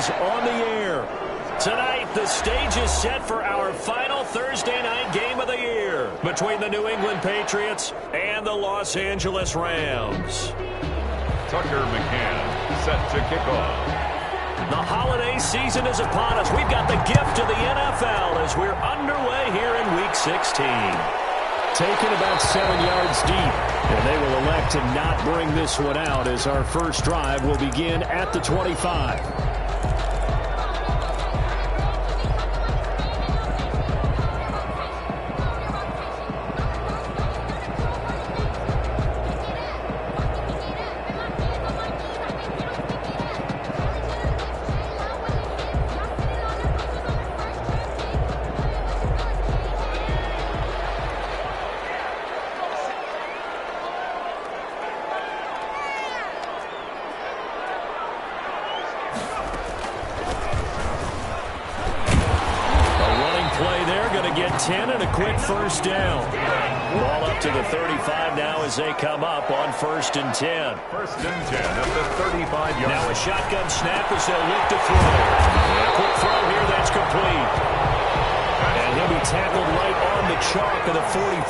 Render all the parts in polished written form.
is on the air. Tonight, the stage is set for our final Thursday night game of the year between the New England Patriots and the Los Angeles Rams. Tucker McCann set to kick off. The holiday season is upon us. We've got the gift of the NFL as we're underway here in Week 16. Taken about 7 yards deep, and they will elect to not bring this one out as our first drive will begin at the 25. Get 10 and a quick first down. Ball up to the 35 now as they come up on 1st and 10. 1st and 10 at the 35-yard. Now a shotgun snap as they'll look to throw. A quick throw here, that's complete. And he'll be tackled right on the chalk of the 45.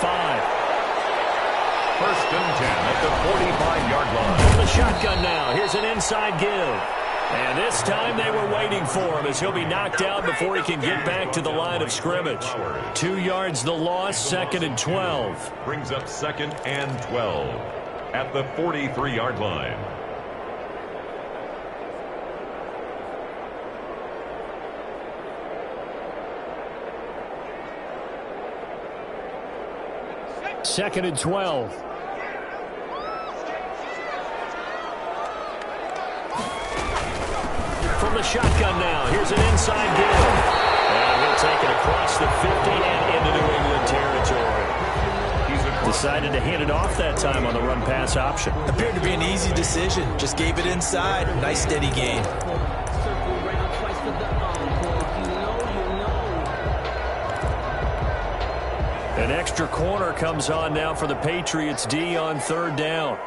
1st and 10 at the 45-yard line. From the shotgun now, here's an inside give. And this time they were waiting for him as he'll be knocked out before he can get back to the line of scrimmage. 2 yards the loss, 2nd and 12. Brings up 2nd and 12 at the 43-yard line. Second and 12. From the shotgun now, here's an inside give. And he'll take it across the 50 and into New England territory. Decided to hand it off that time on the run-pass option. Appeared to be an easy decision. Just gave it inside. Nice steady gain. An extra corner comes on now for the Patriots D on 3rd down.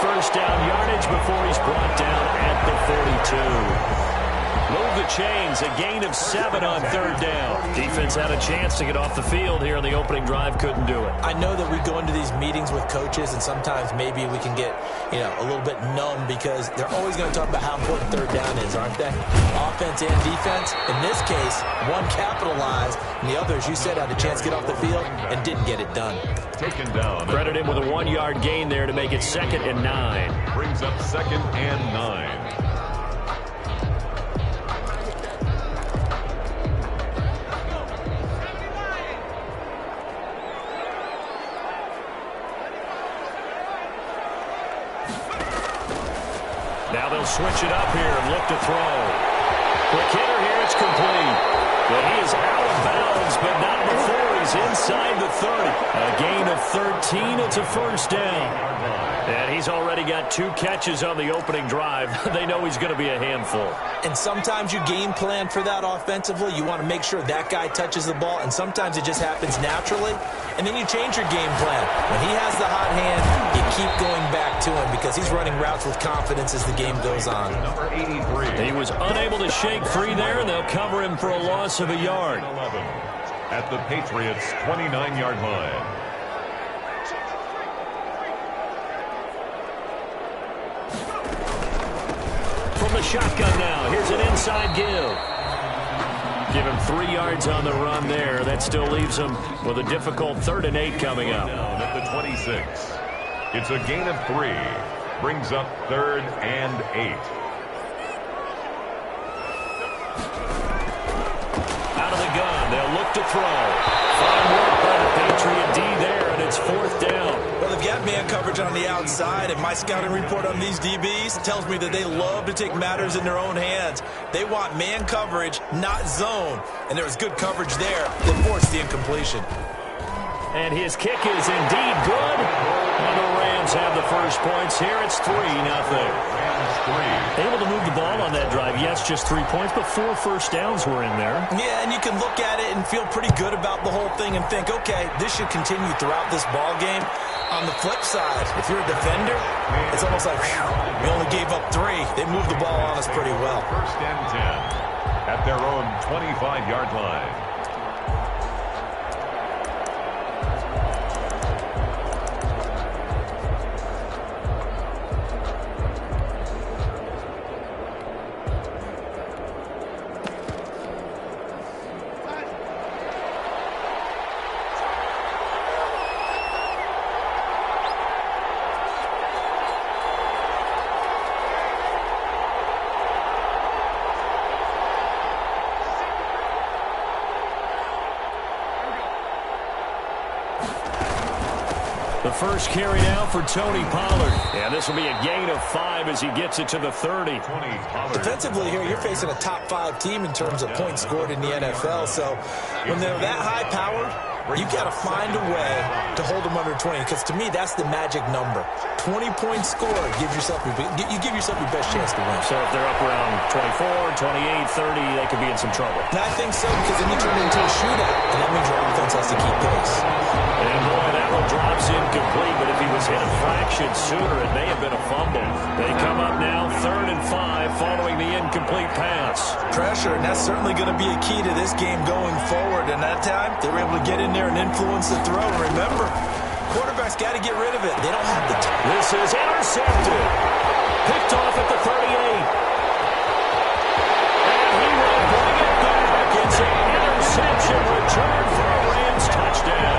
First down yardage before he's brought down at the 42. Move the chains, a gain of 7 on 3rd down. Defense had a chance to get off the field here on the opening drive, couldn't do it. I know that we go into these meetings with coaches, and sometimes maybe we can get, a little bit numb because they're always going to talk about how important 3rd down is, aren't they? Offense and defense. In this case, one capitalized, and the other, as you said, had a chance to get off the field and didn't get it done. Taken down. Credit him with a 1-yard gain there to make it 2nd and 9. Brings up 2nd and 9. Now they'll switch it up here and look to throw. Quick hitter here, it's complete. Well, he is out of bounds, but not before he's inside the 30. A gain of 13, it's a first down. And he's already got 2 catches on the opening drive. They know he's going to be a handful. And sometimes you game plan for that offensively. You want to make sure that guy touches the ball, and sometimes it just happens naturally. And then you change your game plan. When he has the hot hand, you keep going back to him because he's running routes with confidence as the game goes on. Number 83. He was unable to shake free there, and they'll cover him for a loss of a yard. 11 at the Patriots' 29-yard line. From the shotgun now, here's an inside give. Give him 3 yards on the run there. That still leaves him with a difficult 3rd and 8 coming up. Down at the 26. It's a gain of 3. Brings up 3rd and 8. Out of the gun, they'll look to throw. Fine work by the Patriot D there, and it's 4th down. Well, they've got man coverage on the outside, and my scouting report on these DBs tells me that they love to take matters in their own hands. They want man coverage, not zone. And there was good coverage there that forced the incompletion. And his kick is indeed good. And the Rams have the first points here. It's 3-0. Able to move the ball on that drive. Yes, just 3 points, but 4 first downs were in there. Yeah, and you can look at it and feel pretty good about the whole thing and think, okay, this should continue throughout this ball game. On the flip side, if you're a defender, it's almost like, whew, we only gave up 3. They moved the ball on us pretty well. First and 10 at their own 25-yard line. The first carry now for Tony Pollard. And this will be a gain of 5 as he gets it to the 30. Defensively here, you're facing a top 5 team in terms of points scored in the NFL. So when they're that high powered, you've got to find a way to hold them under 20. Because to me, that's the magic number. 20 points scored, you give yourself your best chance to win. So if they're up around 24, 28, 30, they could be in some trouble. And I think so, because then you turn it into a shootout, and that means your offense has to keep pace. And boy, that one drops incomplete, but if he was hit a fraction sooner, it may have been a fumble. They come up now, 3rd and 5, following the incomplete pass. Pressure, and that's certainly going to be a key to this game going forward. And that time, they were able to get in there and influence the throw. And remember, quarterback's got to get rid of it. They don't have the time. This is intercepted. Picked off at the 38. And he will bring it back. It's an interception return for a Rams touchdown.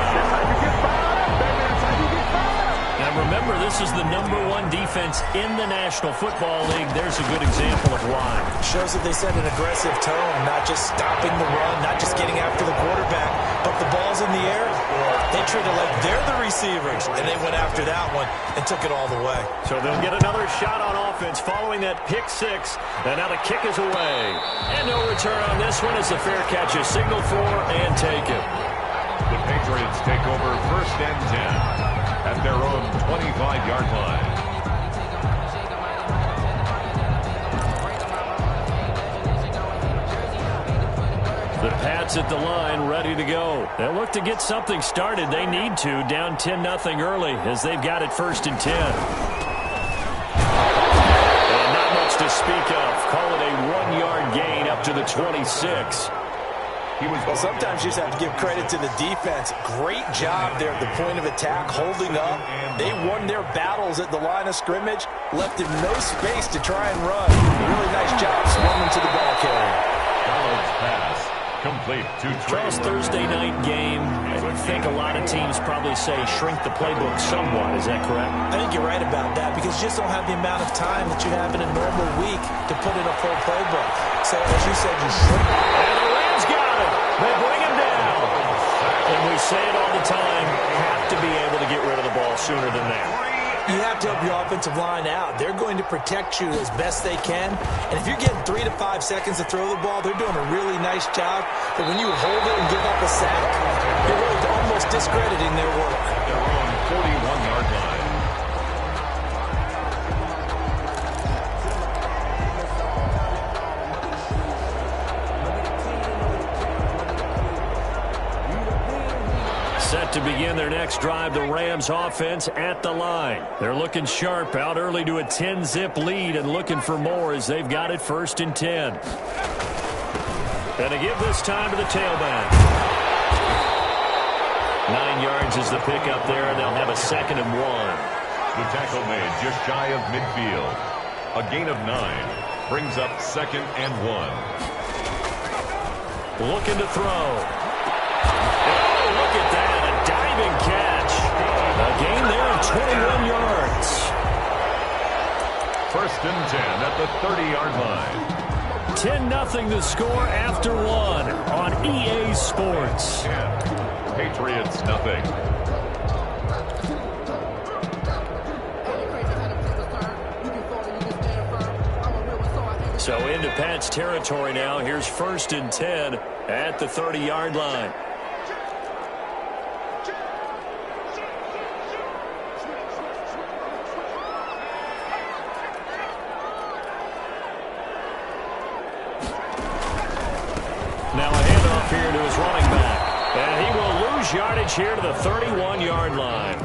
Now remember, this is the #1 defense in the National Football League. There's a good example of why. Shows that they set an aggressive tone, not just stopping the run, not just getting after the quarterback, but the ball's in the air. They treat it like they're the receivers, and they went after that one and took it all the way. So they'll get another shot on offense following that pick 6. And now the kick is away. And no return on this one as the fair catch is signaled for and taken. The Patriots take over 1st and 10 at their own 25-yard line. The Pats at the line, ready to go. They'll look to get something started. They need to, down 10-0 early as they've got it 1st and 10. And not much to speak of. Call it a 1-yard gain up to the 26. Well, sometimes you just have to give credit to the defense. Great job there at the point of attack, holding up. They won their battles at the line of scrimmage, left him no space to try and run. Really nice job swarming to the ball carrier. Ballard's pass complete to Charles, Thursday night game. I think a lot of teams probably say shrink the playbook somewhat. Is that correct? I think you're right about that because you just don't have the amount of time that you have in a normal week to put in a full playbook. So, as you said, you shrink. And the Rams got it. They bring him down. And we say it all the time, have to be able to get rid of the ball sooner than that. You have to help your offensive line out. They're going to protect you as best they can. And if you're getting 3 to 5 seconds to throw the ball, they're doing a really nice job. But when you hold it and give up a sack, you're really almost discrediting their work. their own 41-yard line. Set to begin their next drive, the Rams offense at the line. They're looking sharp, out early to a 10-zip lead and looking for more as they've got it 1st and 10. And to give this time to the tailback. 9 yards is the pickup there, and they'll have a 2nd and 1. The tackle made just shy of midfield. A gain of 9 brings up 2nd and 1. Looking to throw. Oh, look at that. A diving catch. A gain there of 21 yards. 1st and 10 at the 30-yard line. 10-0 the score after 1 on EA Sports. Patriots nothing. So into Pats territory now. Here's 1st and 10 at the 30-yard line. lose yardage here to the 31-yard line.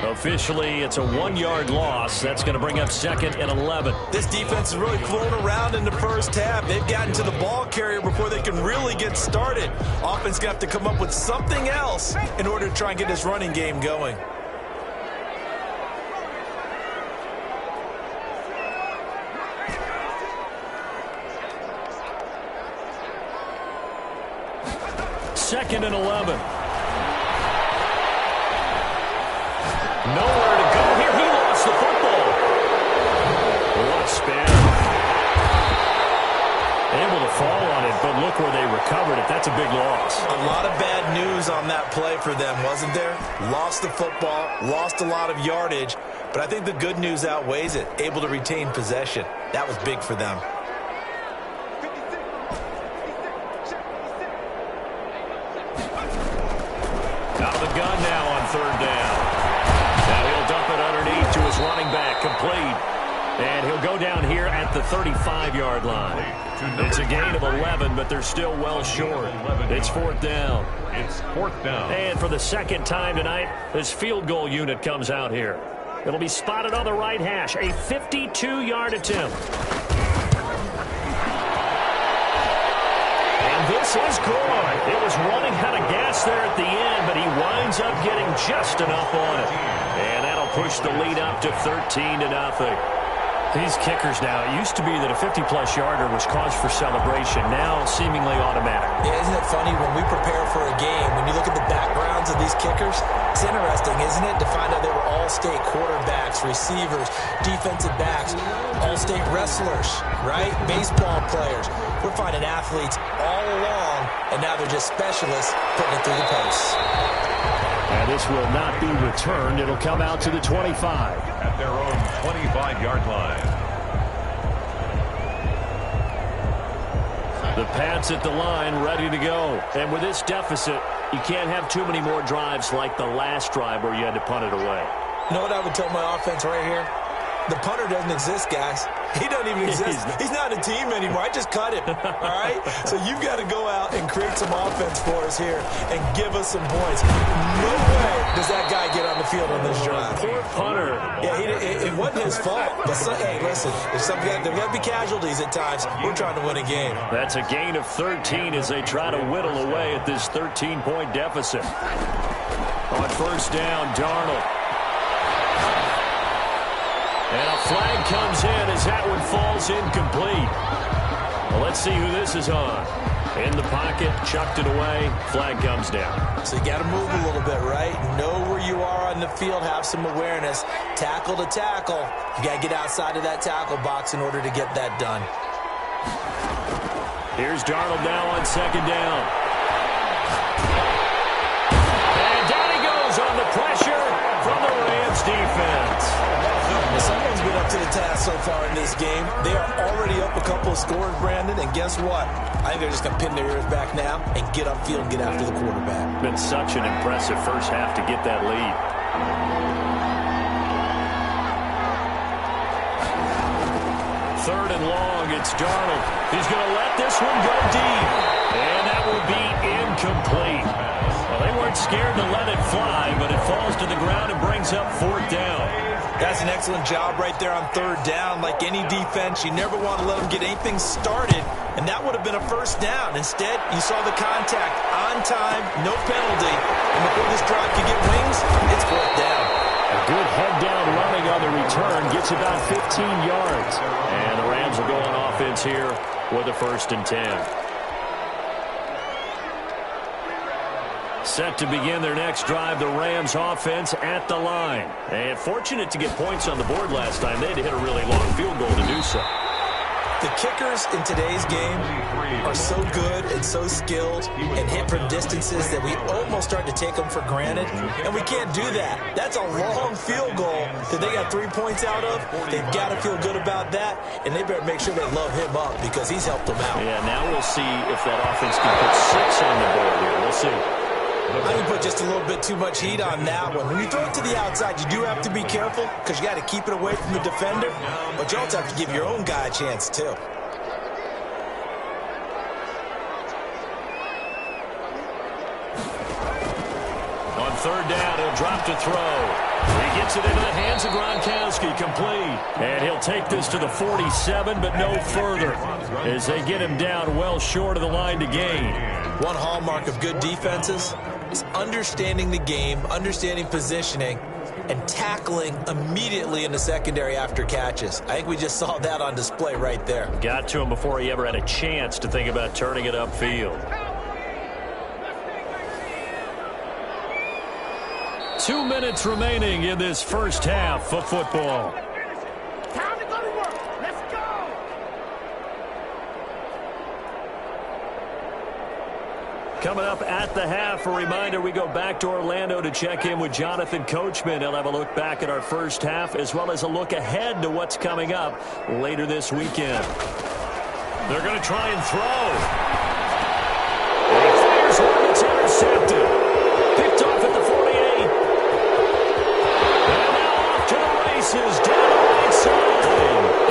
Officially, it's a 1-yard loss. That's going to bring up 2nd and 11. This defense is really flown around in the first half. They've gotten to the ball carrier before they can really get started. Offense going to have to come up with something else in order to try and get this running game going. Second and 11. Nowhere to go here. He lost the football. What a spin. Able to fall on it, but look where they recovered it. That's a big loss. A lot of bad news on that play for them, wasn't there? Lost the football, lost a lot of yardage, but I think the good news outweighs it. Able to retain possession. That was big for them. Out of the gun now on 3rd down. Now he'll dump it underneath to his running back, complete. And he'll go down here at the 35-yard line. It's a gain of 11, but they're still well short. It's 4th down. It's 4th down. And for the second time tonight, this field goal unit comes out here. It'll be spotted on the right hash, a 52-yard attempt. This is good. It was running out of gas there at the end, but he winds up getting just enough on it. And that'll push the lead up to 13-0. These kickers now, it used to be that a 50-plus yarder was cause for celebration. Now, seemingly automatic. Yeah, isn't it funny when we prepare for a game, when you look at the backgrounds of these kickers, it's interesting, isn't it, to find out they were all-state quarterbacks, receivers, defensive backs, all-state wrestlers, right? Baseball players. We're finding athletes all along, and now they're just specialists putting it through the posts. And this will not be returned. It'll come out to the 25. At their own 25-yard line. The Pats at the line, ready to go. And with this deficit, you can't have too many more drives like the last drive where you had to punt it away. You know what I would tell my offense right here? The punter doesn't exist, guys. He doesn't even exist. He's not a team anymore. I just cut him, all right? So you've got to go out and create some offense for us here and give us some points. No way does that guy get on the field on this drive. Poor punter. Yeah, it wasn't his fault. But, hey, listen, there's got to be casualties at times. We're trying to win a game. That's a gain of 13 as they try to whittle away at this 13-point deficit. On 1st down, Darnold. And a flag comes in as that one falls incomplete. Well, let's see who this is on. In the pocket, chucked it away, flag comes down. So you got to move a little bit, right? Know where you are on the field, have some awareness. Tackle to tackle. You got to get outside of that tackle box in order to get that done. Here's Darnold now on 2nd down. And down he goes on the pressure from the Rams defense. Someone's been up to the task so far in this game. They are already up a couple of scores, Brandon, and guess what? I think they're just going to pin their ears back now and get upfield and get after the quarterback. Been such an impressive first half to get that lead. 3rd and long, it's Darnold. He's going to let this one go deep. And that will be incomplete. Well, they weren't scared to let it fly, but it falls to the ground and brings up 4th down. That's an excellent job right there on 3rd down. Like any defense, you never want to let them get anything started, and that would have been a 1st down. Instead, you saw the contact on time, no penalty, and before this drive could get wings, it's 4th down. A good head-down running on the return gets about 15 yards, and the Rams will go on offense here with a 1st and 10. Set to begin their next drive, the Rams offense at the line. And fortunate to get points on the board last time. They had to hit a really long field goal to do so. The kickers in today's game are so good and so skilled and hit from distances that we almost start to take them for granted. And we can't do that. That's a long field goal that they got 3 points out of. They've got to feel good about that, and they better make sure they love him up because he's helped them out. Yeah, now we'll see if that offense can put 6 on the board here. We'll see. I can put just a little bit too much heat on that one. When you throw it to the outside, you do have to be careful because you got to keep it away from the defender, but you also have to give your own guy a chance too. third down. He'll drop to throw. He gets it into the hands of Gronkowski, complete. And he'll take this to the 47, but no further, as they get him down well short of the line to gain. One hallmark of good defenses is understanding the game, understanding positioning, and tackling immediately in the secondary after catches. I think we just saw that on display right there. Got to him before he ever had a chance to think about turning it upfield. 2 minutes remaining in this first half of football. Time to go to work. Let's go. Coming up at the half, a reminder, we go back to Orlando to check in with Jonathan Coachman. He'll have a look back at our first half, as well as a look ahead to what's coming up later this weekend. They're going to try and throw. And he fires one that's intercepted. Picked off at the 48. And now off to the races, down the right side.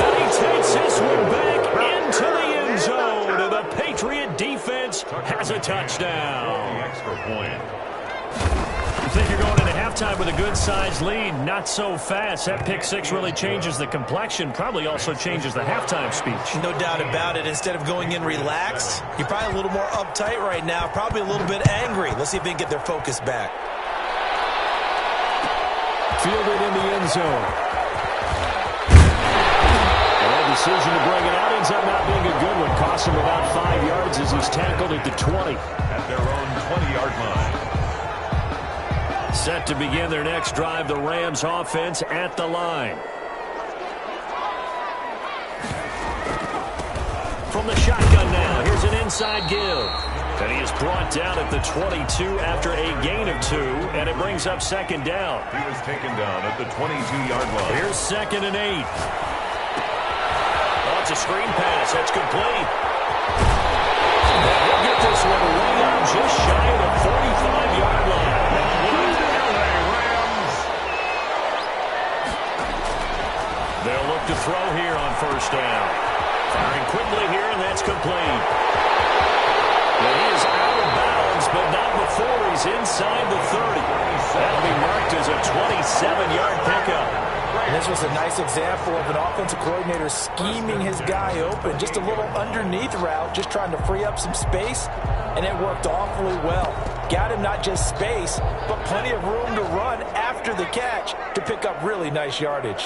And he takes this one back into the end zone. And the Patriot defense has a touchdown. The extra point. You think you're going into halftime with a good-sized lead? Not so fast. That pick six really changes the complexion, probably also changes the halftime speech. No doubt about it. Instead of going in relaxed, you're probably a little more uptight right now, probably a little bit angry. Let's see if they can get their focus back. Fielded in the end zone. And decision to bring it out ends up not being a good one. Costs him about 5 yards as he's tackled at the 20. At their own 20-yard line. Set to begin their next drive, the Rams offense at the line. From the shotgun now, here's an inside give. And he is brought down at the 22 after a gain of 2, and it brings up second down. He was taken down at the 22-yard line. Here's 2nd and 8. Oh, it's a screen pass. That's complete. And he'll get this one way up just shy of the 45-yard line. They'll look to throw here on first down. Firing quickly here, and that's complete. And he is out of bounds, but not before he's inside the 30. That'll be marked as a 27-yard pickup. And this was a nice example of an offensive coordinator scheming his guy open. Just a little underneath route, just trying to free up some space, and it worked awfully well. Got him not just space, but plenty of room to run after the catch to pick up really nice yardage.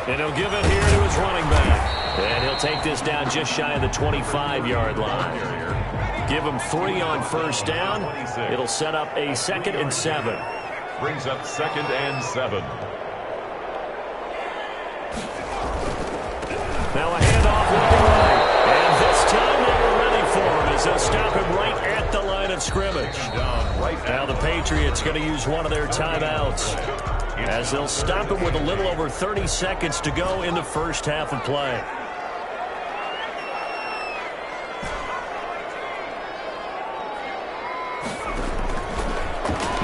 And he'll give it here to his running back. And he'll take this down just shy of the 25-yard line. Give him 3 on first down. It'll set up a 2nd and 7. Brings up 2nd and 7. Now a handoff looking right. And this time they were ready for him as they'll stop him right at the line of scrimmage. Now the Patriots going to use one of their timeouts, as they'll stop him with a little over 30 seconds to go in the first half of play.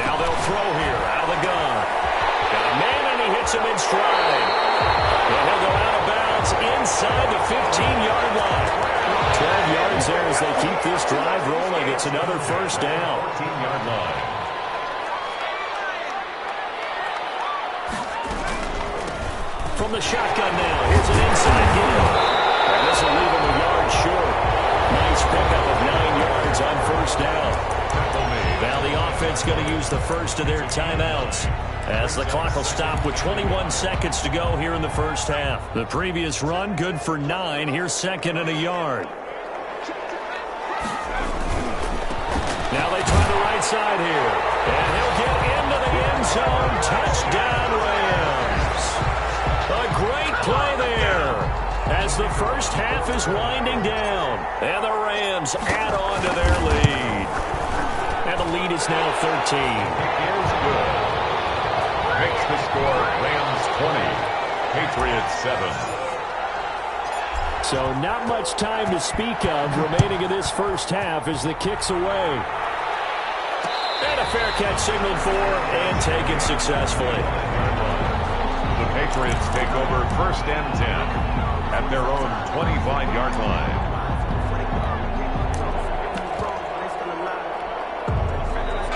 Now they'll throw here out of the gun. Got a man, and he hits him in stride. And he'll go out of bounds inside the 15-yard line. 12 yards there as they keep this drive rolling. It's another first down. 14-yard line. From the shotgun now, here's an inside give. And this will leave him a yard short. Nice pickup of 9 yards on first down. Now the offense going to use the first of their timeouts, as the clock will stop with 21 seconds to go here in the first half. The previous run good for 9. Here's 2nd and a yard. Now they try the right side here. And he'll get into the end zone. Touchdown, Rams. A great play there as the first half is winding down. And the Rams add on to their lead. And the lead is now 13. Is good. Makes the score Rams 20, Patriots 7. So not much time to speak of remaining in this first half as the kick's away. And a fair catch signaled for and taken successfully. The Patriots take over 1st and 10 at their own 25-yard line.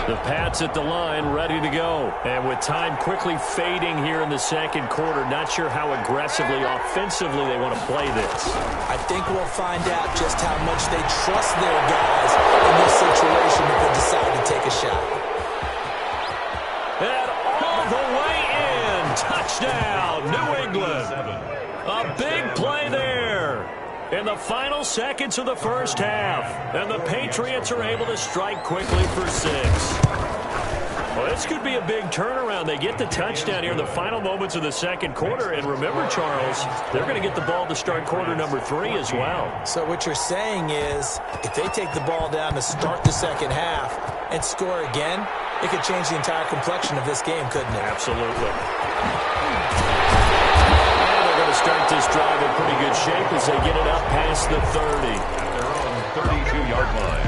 The Pats at the line, ready to go. And with time quickly fading here in the second quarter, not sure how aggressively, offensively they want to play this. I think we'll find out just how much they trust their guys in this situation if they decide to take a shot. And all the way in. Touchdown, New England. A big play there in the final seconds of the first half. And the Patriots are able to strike quickly for 6. Well, this could be a big turnaround. They get the touchdown here in the final moments of the second quarter. And remember, Charles, they're going to get the ball to start quarter number 3 as well. So what you're saying is if they take the ball down to start the second half and score again, it could change the entire complexion of this game, couldn't it? Absolutely. Start this drive in pretty good shape as they get it up past the 30. At their own 32-yard line.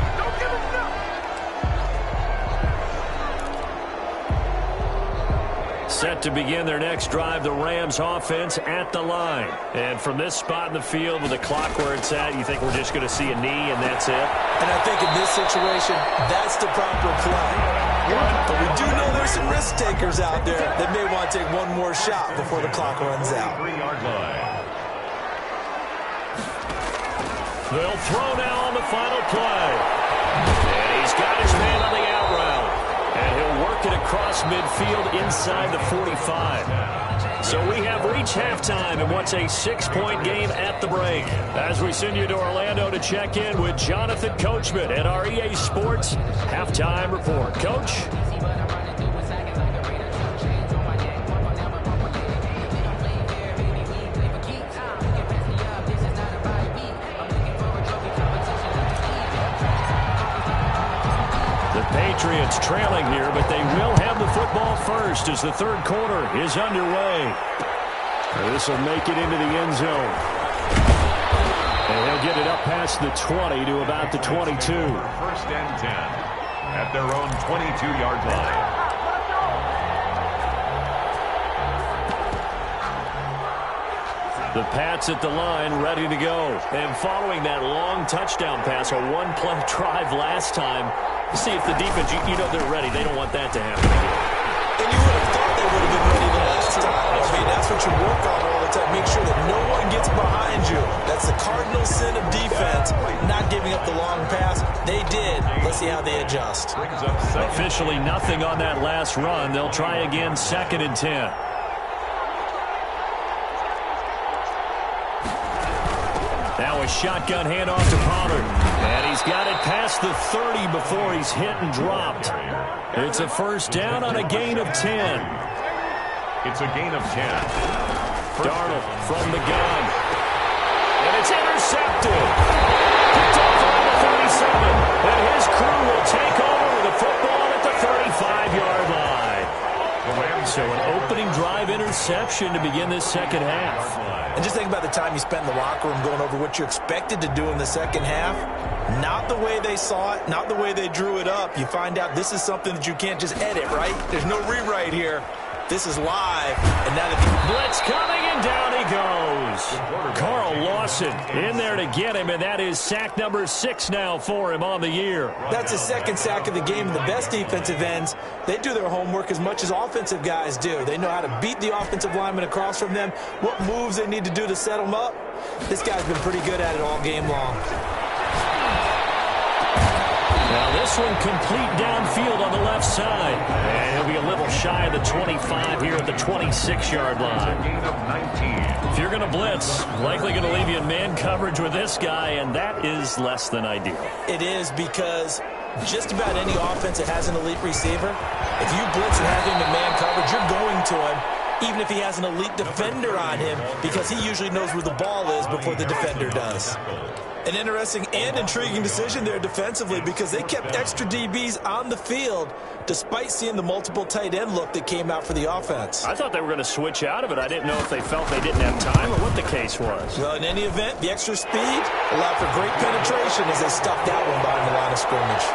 Set to begin their next drive, the Rams offense at the line. And from this spot in the field with the clock where it's at, you think we're just going to see a knee and that's it? And I think in this situation, that's the proper play. But we do know there's some risk takers out there that may want to take one more shot before the clock runs out. 3-yard line. They'll throw now on the final play. And he's got his man on the out route. And he'll work it across midfield inside the 45. So we have reached halftime in what's a 6-point game at the break. As we send you to Orlando to check in with Jonathan Coachman at our EA Sports Halftime Report. Coach? Patriots trailing here, but they will have the football first as the third quarter is underway. This will make it into the end zone. And he'll get it up past the 20 to about the 22. First and 10 at their own 22-yard line. The Pats at the line, ready to go. And following that long touchdown pass, a one-play drive last time, see if the defense, you know they're ready. They don't want that to happen. And you would have thought they would have been ready the last time. I mean, that's what you work on all the time. Make sure that no one gets behind you. That's the cardinal sin of defense, not giving up the long pass. They did. Let's see how they adjust. Officially nothing on that last run. They'll try again, 2nd and 10. Now a shotgun handoff to Pollard. And he's got it past the 30 before he's hit and dropped. It's a first down on a gain of 10. It's a gain of 10. Darnold from the gun. And it's intercepted. Picked off around the 37. And his crew will take over with the football at the 35-yard line. So an opening drive interception to begin this second half. And just think about the time you spend in the locker room going over what you're expected to do in the second half. Not the way they saw it, not the way they drew it up. You find out this is something that you can't just edit, right? There's no rewrite here. This is live. And now the blitz coming, and down he goes. Carl Lawson in there to get him, and that is sack number 6 now for him on the year. That's his second sack of the game. And the best defensive ends, they do their homework as much as offensive guys do. They know how to beat the offensive lineman across from them, what moves they need to do to set them up. This guy's been pretty good at it all game long. Now this one complete downfield on the left side. And he'll be a little shy of the 25 here at the 26-yard line. Gain of 19. If you're going to blitz, likely going to leave you in man coverage with this guy, and that is less than ideal. It is, because just about any offense that has an elite receiver, if you blitz and have him in man coverage, you're going to him, even if he has an elite defender on him, because he usually knows where the ball is before the defender does. An interesting and intriguing decision there defensively, because they kept extra DBs on the field despite seeing the multiple tight end look that came out for the offense. I thought they were going to switch out of it. I didn't know if they felt they didn't have time or what the case was. Well, in any event, the extra speed allowed for great penetration as they stuffed that one behind the line of scrimmage.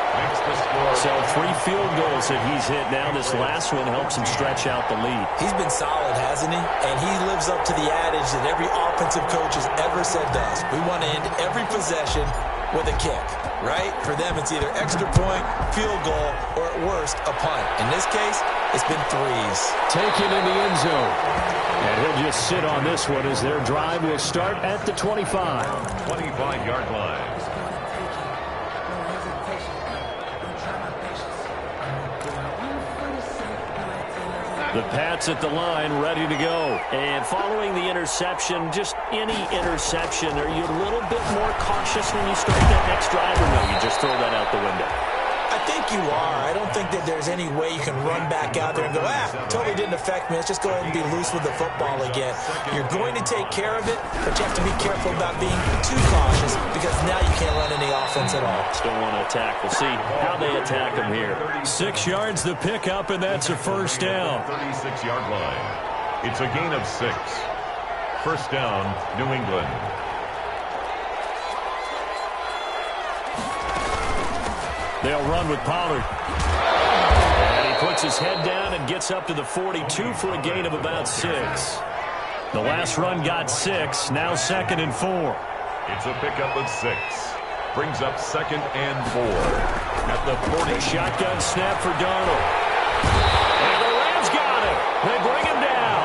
So 3 field goals that he's hit now. This last one helps him stretch out the lead. He's been solid, hasn't he? And he lives up to the adage that every offensive coach has ever said does. We want to end every possession with a kick, right? For them, it's either extra point, field goal, or at worst, a punt. In this case, it's been threes. Taken in the end zone. And he'll just sit on this one as their drive will start at the 25. 25-yard line. The Pats at the line, ready to go. And following the interception, just any interception, are you a little bit more cautious when you start that next drive, or no, you just throw that out the window? I think you are. I don't think that there's any way you can run back out there and go, totally didn't affect me. Let's just go ahead and be loose with the football again. You're going to take care of it, but you have to be careful about being too cautious because now you can't run any offense at all. Still want to attack. We'll see how they attack them here. 6 yards the pickup, and that's a first down. 36-yard line. It's a gain of 6. First down, New England. They'll run with Pollard. And he puts his head down and gets up to the 42 for a gain of about 6. The last run got 6, now 2nd and 4. It's a pickup of 6. Brings up 2nd and 4. At the 40. Shotgun snap for Darnold. And the Rams got him. They bring him down.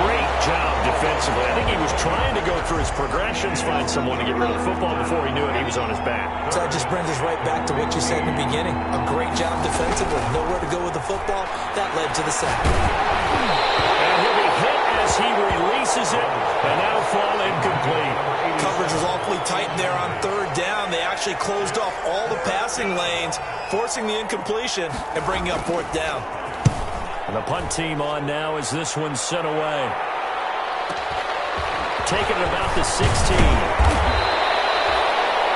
Great job defensively. I think he was trying to go through his progressions, find someone to get rid of the football. Before he knew it, he was on his back. So that just brings us right back to what you said in the beginning. A great job defensively. Nowhere to go with the football. That led to the sack. And he'll be hit as he releases it, and that'll fall incomplete. Coverage was awfully tight there on 3rd down. They actually closed off all the passing lanes, forcing the incompletion and bringing up 4th down. And the punt team on now as this one's sent away. Taking it about the 16.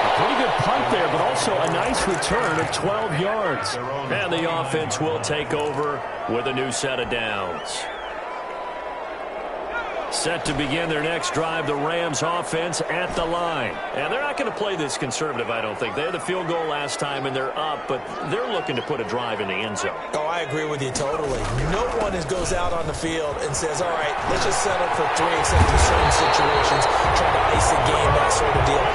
A pretty good punt there, but also a nice return of 12 yards. And the offense will take over with a new set of downs. Set to begin their next drive, the Rams offense at the line. And they're not going to play this conservative, I don't think. They had the field goal last time, and they're up, but they're looking to put a drive in the end zone. Oh, I agree with you totally. No one goes out on the field and says, all right, let's just settle for 3, except in certain situations, trying to ice a game, that sort of deal.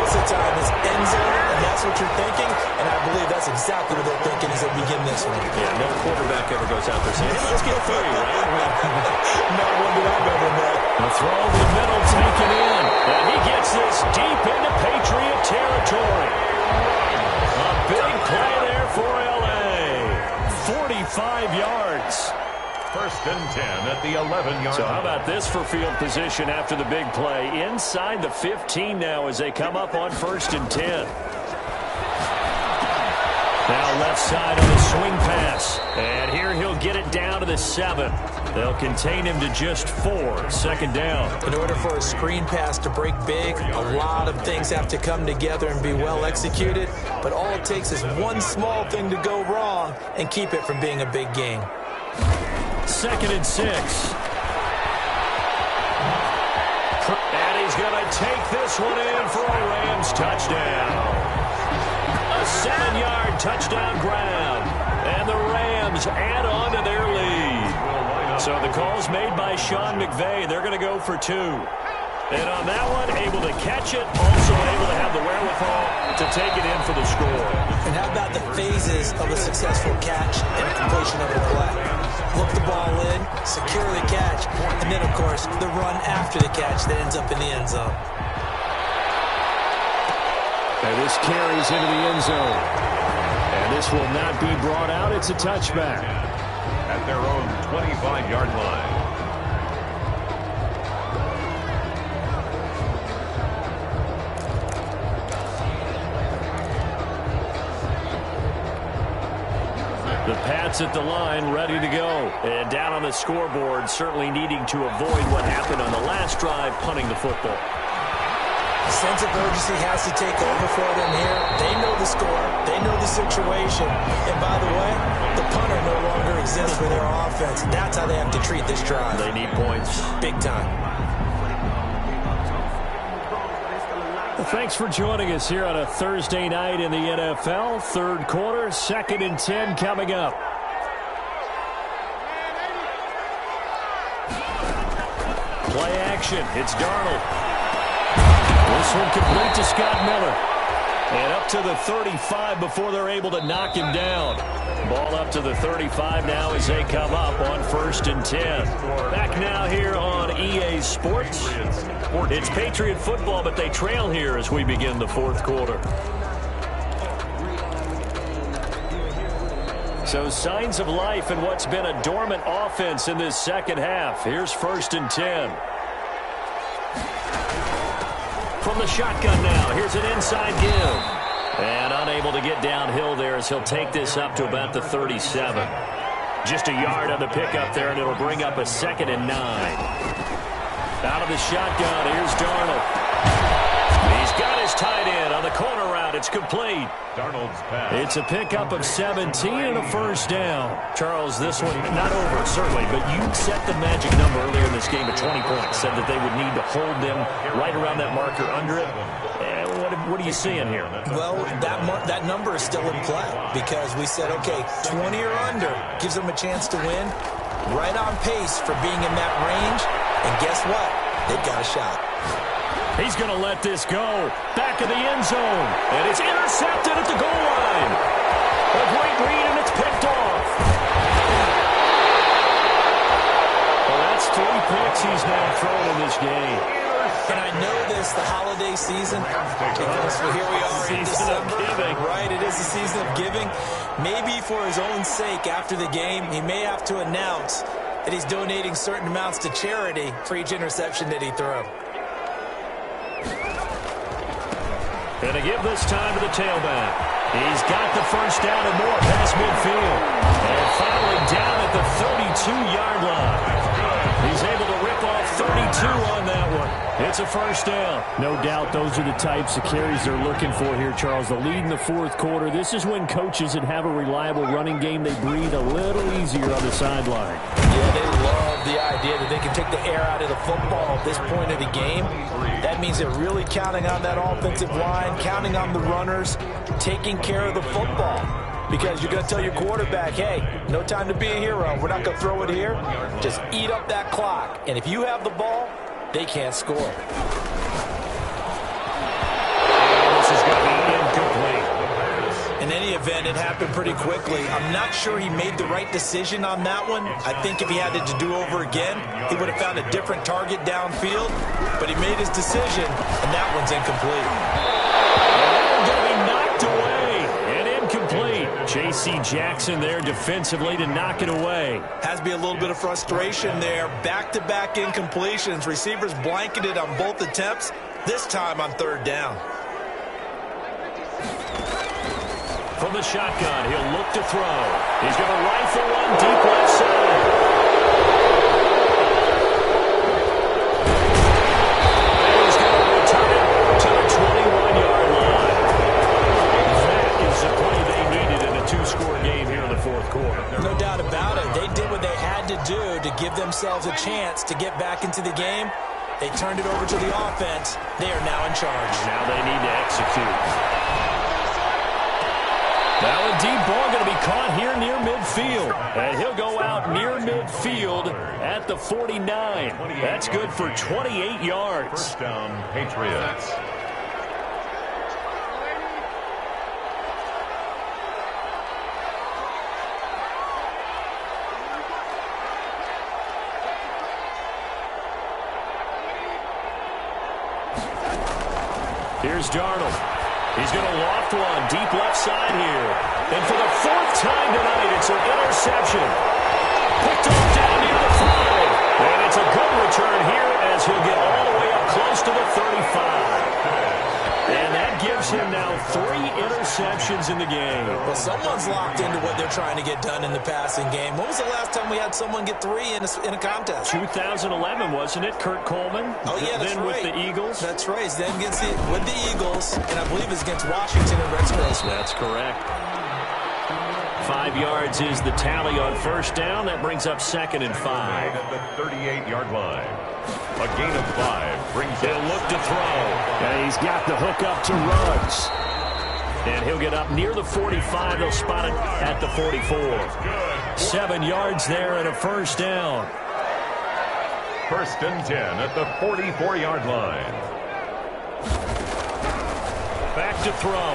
Most of the time, it's end zone, and that's what you're thinking, and I believe that's exactly what they're thinking as they begin this one. Yeah, no quarterback ever goes out there saying, hey, let's get 3, right? Not one that I've ever met. The throw in the middle taken in. And he gets this deep into Patriot territory. A big play there for L.A. 45 yards. 1st and 10 at the 11-yard line. So how about this for field position after the big play? Inside the 15 now as they come up on 1st and 10. Now left side on the swing pass. And here he'll get it down to the 7. They'll contain him to just 4. 2nd down. In order for a screen pass to break big, a lot of things have to come together and be well executed. But all it takes is one small thing to go wrong and keep it from being a big gain. 2nd and 6. And he's going to take this one in for a Rams touchdown. A 7-yard touchdown grab. And the Rams add on to their lead. So the call's made by Sean McVay. They're going to go for 2. And on that one, able to catch it, also able to have the wherewithal to take it in for the score. And how about the phases of a successful catch and completion of a play? Look the ball in, secure the catch, and then, of course, the run after the catch that ends up in the end zone. And this carries into the end zone. And this will not be brought out. It's a touchback. At their own 25-yard line. The Pats at the line, ready to go. And down on the scoreboard, certainly needing to avoid what happened on the last drive, punting the football. A sense of urgency has to take over for them here. They know the score. They know the situation. And by the way, the punter no longer exists for their offense. That's how they have to treat this drive. They need points. Big time. Well, thanks for joining us here on a Thursday night in the NFL. 3rd quarter, 2nd and 10 coming up. Play action. It's Darnold. This one complete to Scott Miller. And up to the 35 before they're able to knock him down. Ball up to the 35 now as they come up on 1st and 10. Back now here on EA Sports. It's Patriot football, but they trail here as we begin the 4th quarter. So signs of life in what's been a dormant offense in this second half. Here's 1st and 10. From the shotgun now, here's an inside give. And unable to get downhill there as he'll take this up to about the 37. Just a yard on the pickup there, and it'll bring up a 2nd and 9. Out of the shotgun, here's Darnold. He's got his tight end on the corner route. It's complete. Darnold's pass. It's a pickup of 17 and a 1st down. Charles, this one not over, certainly, but you set the magic number earlier in this game at 20 points. Said that they would need to hold them right around that marker under it. What are you seeing here? Well, that number is still in play because we said, okay, 20 or under gives them a chance to win. Right on pace for being in that range. And guess what? They've got a shot. He's going to let this go. Back of the end zone. And it's intercepted at the goal line. A great read, and it's picked off. Well, that's 3 picks he's now thrown in this game. And I know this, the holiday season, because here we are in December. Right, it is the season of giving. Maybe for his own sake after the game, he may have to announce that he's donating certain amounts to charity for each interception that he threw. And to give this time to the tailback. He's got the 1st down and more past midfield. And finally down at the 32-yard line. He's able to rip off 32 on that one. It's a 1st down. No doubt those are the types of carries they're looking for here, Charles. The lead in the 4th quarter. This is when coaches that have a reliable running game, they breathe a little easier on the sideline. Yeah, they love the idea that they can take the air out of the football at this point of the game. That means they're really counting on that offensive line, counting on the runners, taking care of the football. Because you're going to tell your quarterback, hey, no time to be a hero. We're not going to throw it here. Just eat up that clock. And if you have the ball, they can't score. This is going to be incomplete. In any event, it happened pretty quickly. I'm not sure he made the right decision on that one. I think if he had it to do over again, he would have found a different target downfield. But he made his decision, and that one's incomplete. Going to be knocked away and incomplete. J.C. Jackson there defensively to knock it away. Has to be a little bit of frustration there. Back-to-back incompletions. Receivers blanketed on both attempts, this time on 3rd down. From the shotgun, he'll look to throw. He's going to rifle one deep left side. And he's going to return it to the 21-yard line. That is the play they needed in a 2-score game here in the 4th quarter. No doubt about it. They did what they had to do to give themselves a chance to get back into the game. They turned it over to the offense. They are now in charge. Now they need to execute. Now a deep ball going to be caught here near midfield. And he'll go out near midfield at the 49. That's good for 28 yards. 1st down, Patriots. Here's Darnold. He's going to loft one deep left side here. And for the 4th time tonight, it's an interception. Picked off down near the 5. And it's a good return here as he'll get all the way up close to the 35. And that gives him now 3 interceptions in the game. Well, someone's locked into what they're trying to get done in the passing game. When was the last time we had someone get 3 in a contest? 2011, wasn't it? Kurt Coleman? Oh, yeah, that's then right. With the Eagles? That's right. Then with the Eagles, and I believe it's against Washington and Rex Grossman. That's correct. 5 yards is the tally on 1st down. That brings up 2nd and 5. At the 38-yard line. A gain of 5 brings He'll look to throw. And he's got the hook up to Ruggs. And he'll get up near the 45. They'll spot it at the 44. 7 yards there and a 1st down. 1st and 10 at the 44-yard line. Back to throw.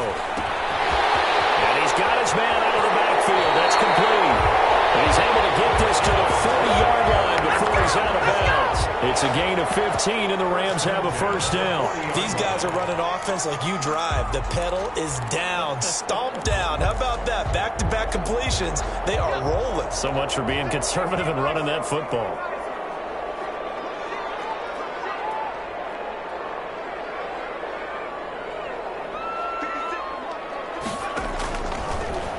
And he's got his man out of the backfield. That's complete. And he's able to get this to the 40-yard line before he's out of bounds. It's a gain of 15, and the Rams have a first down. These guys are running offense like you drive. The pedal is down, stomped down. How about that? Back-to-back completions. They are rolling. So much for being conservative and running that football.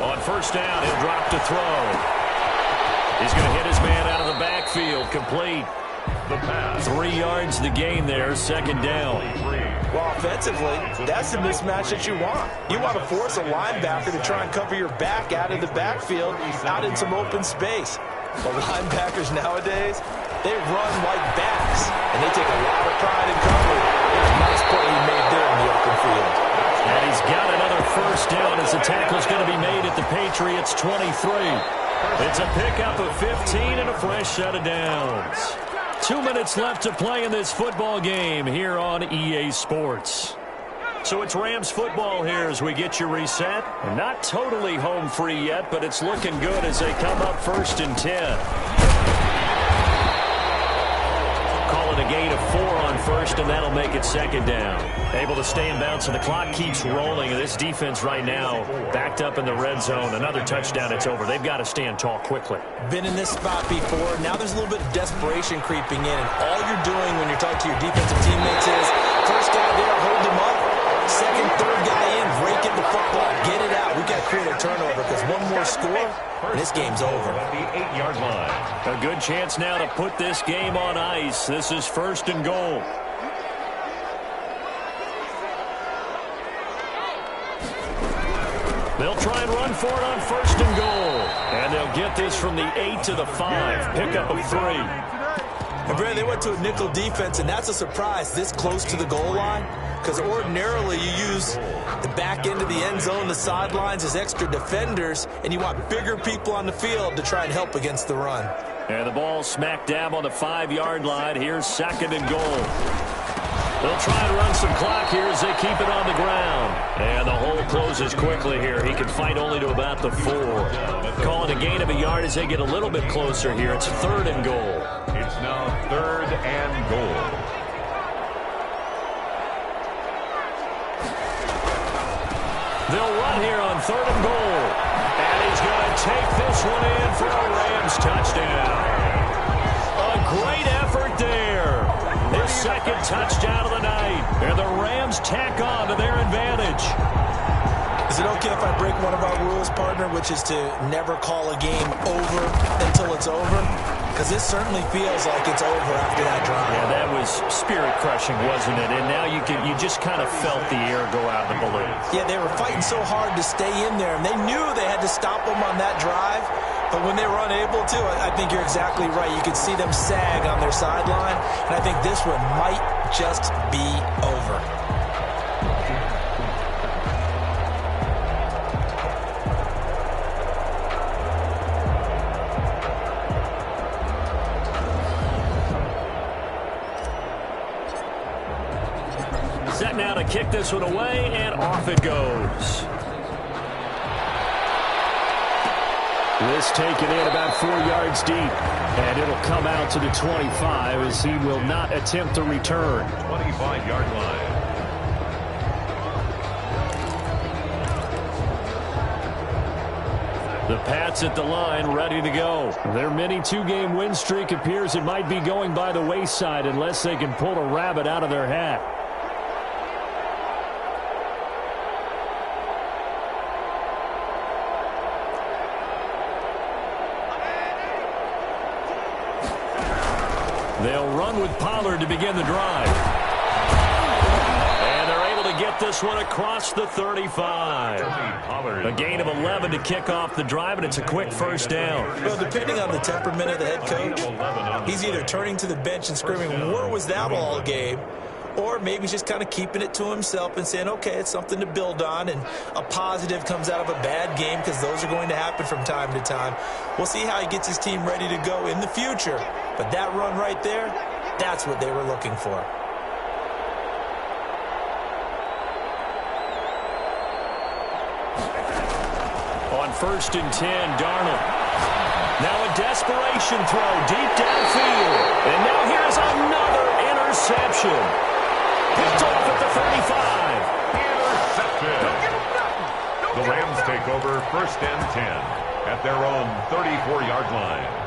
On first down, he'll drop to throw. He's going to hit his man out of the backfield. Complete. The pass. 3 yards the gain there, second down. Well, offensively, that's the mismatch that you want. You want to force a linebacker to try and cover your back out of the backfield, out in some open space. But linebackers nowadays, they run like backs, and they take a lot of pride in covering. There's a nice play he made there in the open field. And he's got another first down as the tackle's going to be made at the Patriots' 23. It's a pickup of 15 and a fresh set of downs. 2 minutes left to play in this football game here on EA Sports. So it's Rams football here as we get you reset. Not totally home free yet, but it's looking good as they come up 1st and 10. Call it a gain of 4 on first, and that'll make it second down. Able to stay in bounds, and the clock keeps rolling. And this defense right now backed up in the red zone. Another touchdown, it's over. They've got to stand tall quickly. Been in this spot before. Now there's a little bit of desperation creeping in. And all you're doing when you're talking to your defensive teammates is, first guy there, hold him up. Second, third guy in, break it the football. Get it out. We've got to create a turnover because one more score, and this game's over. At the 8-yard line. A good chance now to put this game on ice. This is 1st and goal. They'll try and run for it on 1st and goal. And they'll get this from the 8 to the 5. Pickup of 3. And Brad, they went to a nickel defense, and that's a surprise this close to the goal line. Because ordinarily you use the back end of the end zone, the sidelines as extra defenders, and you want bigger people on the field to try and help against the run. And the ball smack dab on the 5-yard line. Here's 2nd and goal. They'll try and run some clock here as they keep it on the ground. And the hole closes quickly here. He can fight only to about the 4. Calling a gain of a yard as they get a little bit closer here. It's 3rd and goal. It's now 3rd and goal. They'll run here on 3rd and goal. And he's going to take this one in for a Rams touchdown. A great effort there. His 2nd touchdown of the night. And the Rams tack on to their advantage. Is it okay if I break one of our rules, partner, which is to never call a game over until it's over? Because this certainly feels like it's over after that drive. Yeah, that was spirit-crushing, wasn't it? And now you just kind of felt the air go out of the balloon. Yeah, they were fighting so hard to stay in there, and they knew they had to stop them on that drive. But when they were unable to, I think you're exactly right. You could see them sag on their sideline, and I think this one might just be over. Set now to kick this one away, and off it goes. This taken in about 4 yards deep, and it'll come out to the 25 as he will not attempt to return. 25-yard line. The Pats at the line, ready to go. Their mini 2-game win streak appears it might be going by the wayside unless they can pull a rabbit out of their hat. They'll run with Pollard to begin the drive. And they're able to get this one across the 35. A gain of 11 to kick off the drive, and it's a quick first down. Well, depending on the temperament of the head coach, he's either turning to the bench and screaming, "Where was that all game?" Or maybe he's just kind of keeping it to himself and saying, okay, it's something to build on, and a positive comes out of a bad game because those are going to happen from time to time. We'll see how he gets his team ready to go in the future. But that run right there, that's what they were looking for. first and 10, Darnold. Now a desperation throw deep downfield. And now here's another interception. Picked off at the 35. Intercepted. The Rams take over first and 10 at their own 34-yard line.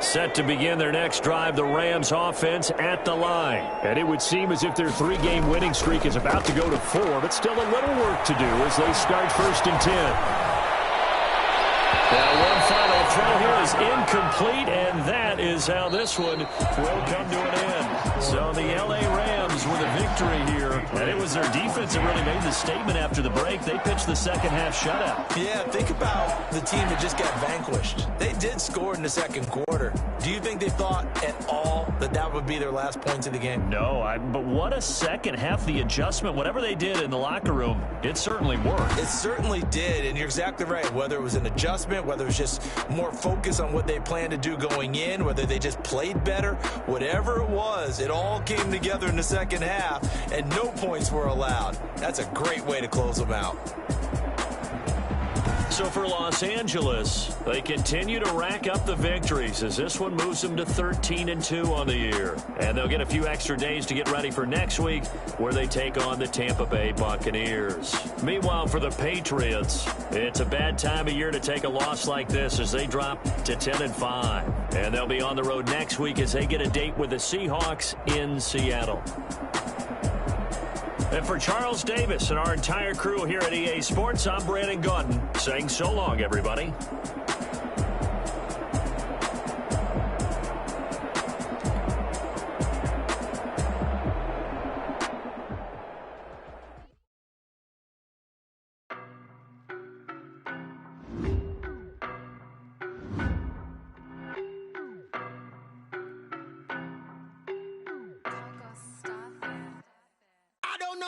Set to begin their next drive, the Rams offense at the line. And it would seem as if their 3-game winning streak is about to go to 4, but still a little work to do as they start first and 10. Now one final throw here is incomplete, and that is how this one will come to an end. So the L.A. Rams with a victory here, and it was their defense that really made the statement after the break. They pitched the second-half shutout. Yeah, think about the team that just got vanquished. They did score in the second quarter. Do you think they thought at all that that would be their last points of the game? No, but what a second half. The adjustment, whatever they did in the locker room, it certainly worked. It certainly did, and you're exactly right. Whether it was an adjustment, whether it was just more focus on what they planned to do going in, whether they just played better, whatever it was, it all came together in the second half, and no points were allowed. That's a great way to close them out. So for Los Angeles, they continue to rack up the victories as this one moves them to 13-2 on the year. And they'll get a few extra days to get ready for next week where they take on the Tampa Bay Buccaneers. Meanwhile, for the Patriots, it's a bad time of year to take a loss like this as they drop to 10-5. And they'll be on the road next week as they get a date with the Seahawks in Seattle. And for Charles Davis and our entire crew here at EA Sports, I'm Brandon Gaudin saying so long, everybody.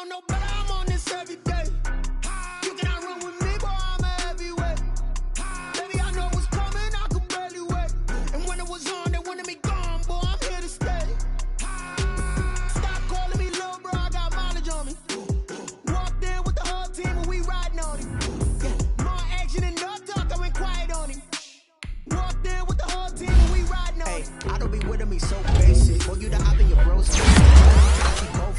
No, but I'm on this every day. You cannot run with me, boy, I'm a heavyweight. Baby, I know what's coming, I could barely wait. And when it was on, they wanted me gone, boy, I'm here to stay. Stop calling me little bro, I got mileage on me. Walked in with the whole team and we riding on him. More action and no talk, I went quiet on him. Walked in with the whole team and we riding on him. I don't be with me so basic. Boy, you the op in your bros.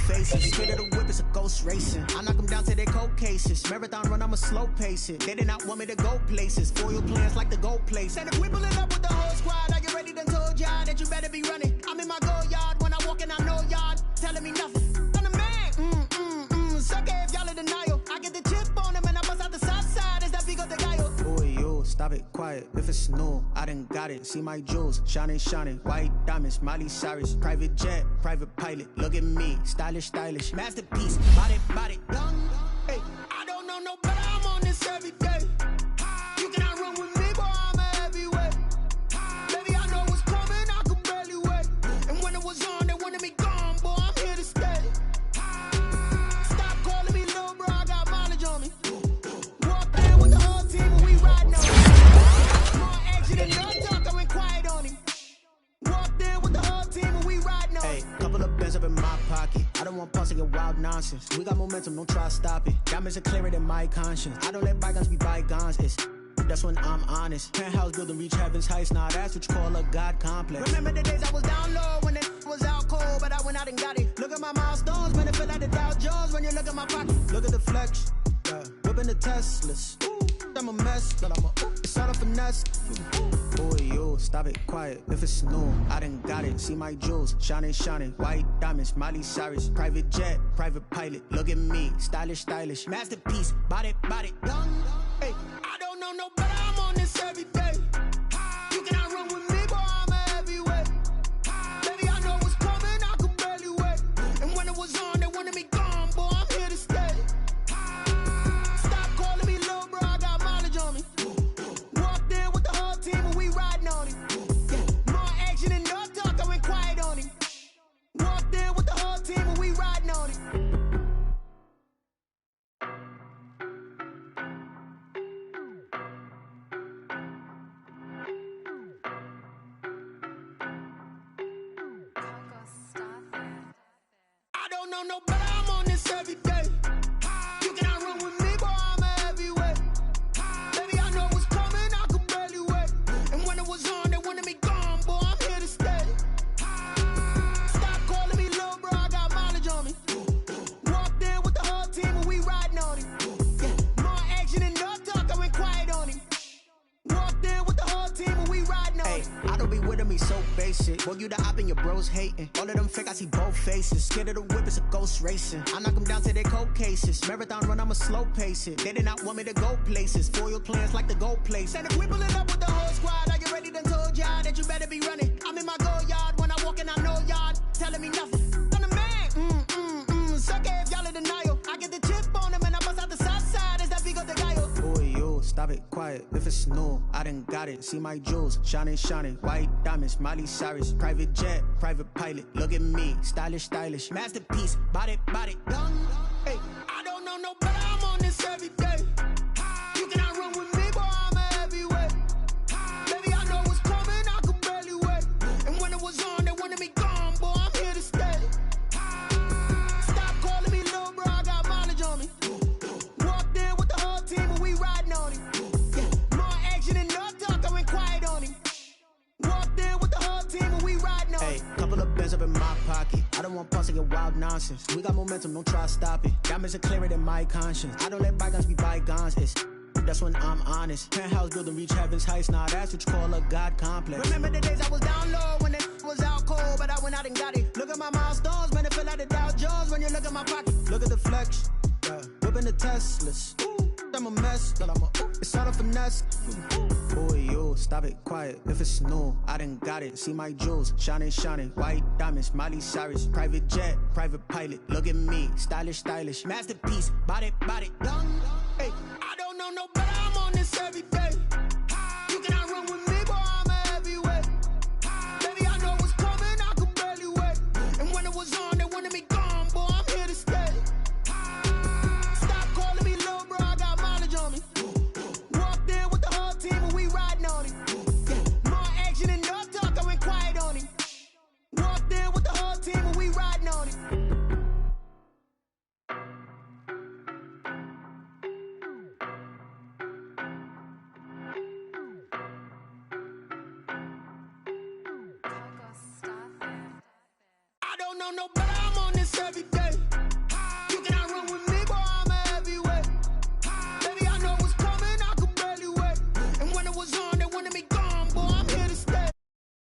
Faces. Straight of the whip, it's a ghost racing. I knock them down to their cold cases. Marathon run, I'ma slow pace it. They did not want me to go places. Foil plans like the gold place. And if we pulling up with the whole squad, I get ready done told y'all that you better be running. I'm in my go yard when I walk in, I know y'all telling me nothing. I'm the man. Suck it if y'all in denial. I get the chip on them and I bust out the south side. Is that Vigo de Gallo? Boy, yo, stop it, quiet. If it's new, I done got it. See my jewels, shining, white diamonds, Miley Cyrus, private jet, private pilot. Look at me, stylish, masterpiece, body, young. Hey, I don't know no better, I'm on this every day. You cannot run with me, boy, I'm a heavyweight. Baby, I know what's coming, I could barely wait. And when it was on, they wanted me gone, boy, I'm here to stay. Stop calling me little bro, I got mileage on me. Walked in with the whole team and we riding on him. More action and no talk, I went quiet on him. Walked in with the whole team and we riding on him. Hey, couple of bands up in my pocket. I don't want pause to get wild nonsense. We got momentum, don't try to stop it. Diamonds are clearer than my conscience. I don't let bygones be bygones. That's when I'm honest. Penthouse building, reach heaven's heights. Nah, that's what you call a God complex. Remember the days I was down low when it was out cold, but I went out and got it. Look at my milestones, man, it feel like the Dow Jones when you look at my pocket. Look at the flex, whipping the Teslas. I'm a mess, but it's all a finesse. Boy, yo, stop it, quiet. If it's new, I done got it. See my jewels, shining, white diamonds, Miley Cyrus, private jet, private pilot. Look at me, stylish, masterpiece, body, young. Hey, I don't know no better, I'm on this every day. You cannot run with me, boy, I'm a heavyweight. Baby, I know what's coming, I could barely wait. And when it was on, they wanted me gone, boy, I'm here to stay. Stop calling me little bro, I got mileage on me. Walked in with the whole team and we riding on him. More action and no talk, I went quiet on him. Walked in with the whole team and we riding on him. know no better, I'm on this every day. You cannot run with me, boy, I'm a heavyweight. Baby, I know what's coming, I could barely wait. And when it was on, they wanted me gone, boy, I'm here to stay. Stop calling me little bro, I got mileage on me. Walked in with the whole team and we riding on him. Yeah, more action and no talk, I went quiet on him. Walked in with the whole team and we riding on him. I don't be with him, he's so basic. Boy, you the op and your bros hating. All of them fake, I see both faces. Scared of the whip, it's a ghost racing. I knock them down to their cold cases. Marathon run, I'ma slow pace it. They did not want me to go places. Foil plans like the gold place. And if we pulling up with the whole squad, are you ready to told y'all that you better be running? I'm in my go yard when I walk in, I know y'all telling me nothing. I'm the man, suck it if y'all in denial. I get the chip on them and I bust out the south side. Is that big of the guy? Boy, yo, stop it, quiet. If it's new, I done got it. See my jewels, shining, shining. White diamonds, Miley Cyrus. Private jet, private pilot. Look at me, stylish, stylish. Masterpiece, body, young. Hey, I don't know no better, I'm on this every day. You cannot run with me, boy, I'm a heavyweight. Baby, I know what's coming, I could barely wait. And when it was on, they wanted me gone, boy, I'm here to stay. Stop calling me little bro, I got mileage on me. Walked in with the whole team and we riding on him. Yeah, more action and no talk, I went quiet on him. Walked in with the whole team and we riding on him. Hey, couple of bands up in my pocket. I don't want pulse to get wild nonsense. We got momentum, don't try to stop it. Diamonds are clearer than my conscience. I don't let bygones be bygones. That's when I'm honest. Penthouse building, reach heaven's heights. Nah, that's what you call a God complex. Remember the days I was down low when it was out cold, but I went out and got it. Look at my milestones, man, it feel like the Dow Jones when you look at my pocket. Look at the flex, yeah. Whipping the Teslas. Ooh, I'm a mess, but I'm a it's all a finesse. Boy, yo, stop it, quiet. If it's new, I done got it. See my jewels, shining, shining. White diamonds, Miley Cyrus. Private jet, private pilot. Look at me, stylish, stylish. Masterpiece, body, young. Hey, I don't know no better, I'm on this every day. You cannot run with me, boy, I'm a heavyweight. Baby, I know what's coming, I could barely wait. And when it was on, they wanted me gone, boy, I'm here to stay. Stop calling me little bro, I got mileage on me. Walked in with the whole team and we riding on him. Yeah, more action and no talk, I went quiet on him. Walked in with the whole team and we riding on him. I don't know no better, I'm on this every day.